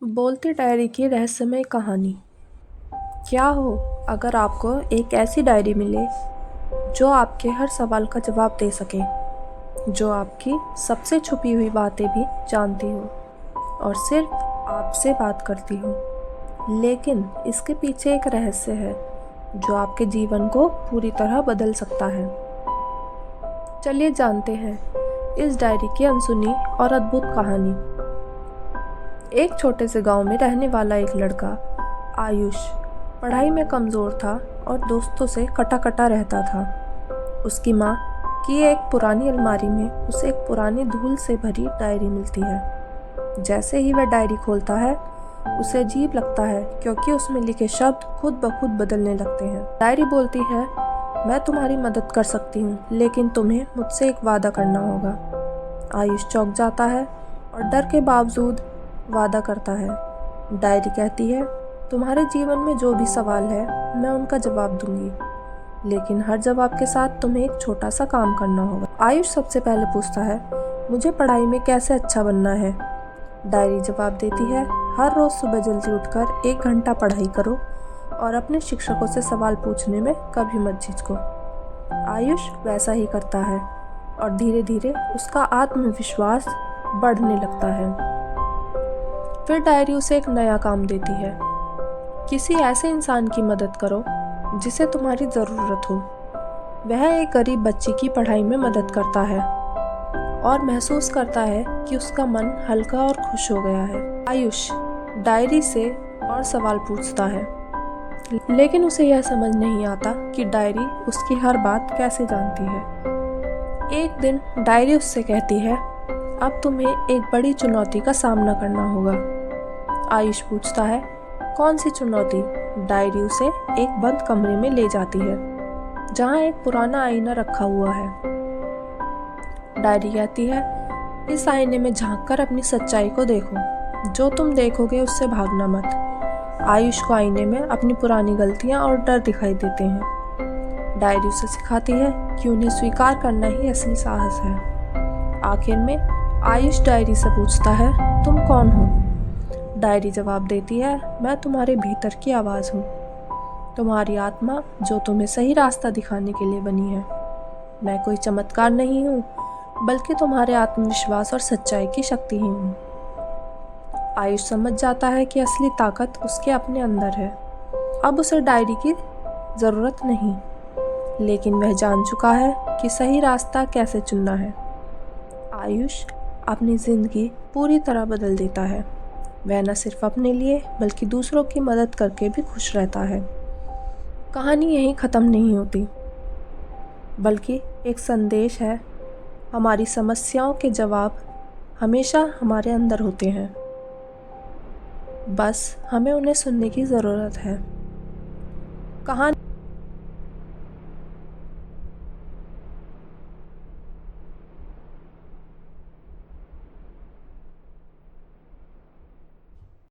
बोलती डायरी की रहस्यमय कहानी। क्या हो अगर आपको एक ऐसी डायरी मिले जो आपके हर सवाल का जवाब दे सके, जो आपकी सबसे छुपी हुई बातें भी जानती हो और सिर्फ आपसे बात करती हो। लेकिन इसके पीछे एक रहस्य है जो आपके जीवन को पूरी तरह बदल सकता है। चलिए जानते हैं इस डायरी की अनसुनी और अद्भुत कहानी। एक छोटे से गांव में रहने वाला एक लड़का आयुष पढ़ाई में कमज़ोर था और दोस्तों से कटा कटा रहता था। उसकी माँ की एक पुरानी अलमारी में उसे एक पुरानी धूल से भरी डायरी मिलती है। जैसे ही वह डायरी खोलता है उसे अजीब लगता है, क्योंकि उसमें लिखे शब्द खुद ब खुद बदलने लगते हैं। डायरी बोलती है, मैं तुम्हारी मदद कर सकती हूँ, लेकिन तुम्हें मुझसे एक वादा करना होगा। आयुष चौंक जाता है और डर के बावजूद वादा करता है। डायरी कहती है, तुम्हारे जीवन में जो भी सवाल है मैं उनका जवाब दूंगी, लेकिन हर जवाब के साथ तुम्हें एक छोटा सा काम करना होगा। आयुष सबसे पहले पूछता है, मुझे पढ़ाई में कैसे अच्छा बनना है? डायरी जवाब देती है, हर रोज़ सुबह जल्दी उठकर 1 घंटा पढ़ाई करो और अपने शिक्षकों से सवाल पूछने में कभी मत झिझको। आयुष वैसा ही करता है और धीरे धीरे उसका आत्मविश्वास बढ़ने लगता है। फिर डायरी उसे एक नया काम देती है, किसी ऐसे इंसान की मदद करो जिसे तुम्हारी ज़रूरत हो। वह एक गरीब बच्ची की पढ़ाई में मदद करता है और महसूस करता है कि उसका मन हल्का और खुश हो गया है। आयुष डायरी से और सवाल पूछता है, लेकिन उसे यह समझ नहीं आता कि डायरी उसकी हर बात कैसे जानती है। एक दिन डायरी उससे कहती है, अब तुम्हें एक बड़ी चुनौती का सामना करना होगा। आयुष पूछता है, कौन सी चुनौती? डायरी उसे एक बंद कमरे में ले जाती है जहाँ एक पुराना आईना रखा हुआ है। डायरी कहती है, इस आईने में झांककर अपनी सच्चाई को देखो, जो तुम देखोगे उससे भागना मत। आयुष को आईने में अपनी पुरानी गलतियाँ और डर दिखाई देते हैं। डायरी उसे सिखाती है कि उन्हें स्वीकार करना ही असली साहस है। आखिर में आयुष डायरी से पूछता है, तुम कौन हो? डायरी जवाब देती है, मैं तुम्हारे भीतर की आवाज़ हूँ, तुम्हारी आत्मा जो तुम्हें सही रास्ता दिखाने के लिए बनी है। मैं कोई चमत्कार नहीं हूँ, बल्कि तुम्हारे आत्मविश्वास और सच्चाई की शक्ति ही हूँ। आयुष समझ जाता है कि असली ताकत उसके अपने अंदर है। अब उसे डायरी की ज़रूरत नहीं, लेकिन वह जान चुका है कि सही रास्ता कैसे चुनना है। आयुष अपनी ज़िंदगी पूरी तरह बदल देता है। वह न सिर्फ अपने लिए बल्कि दूसरों की मदद करके भी खुश रहता है। कहानी यहीं ख़त्म नहीं होती, बल्कि एक संदेश है, हमारी समस्याओं के जवाब हमेशा हमारे अंदर होते हैं, बस हमें उन्हें सुनने की ज़रूरत है। कहानी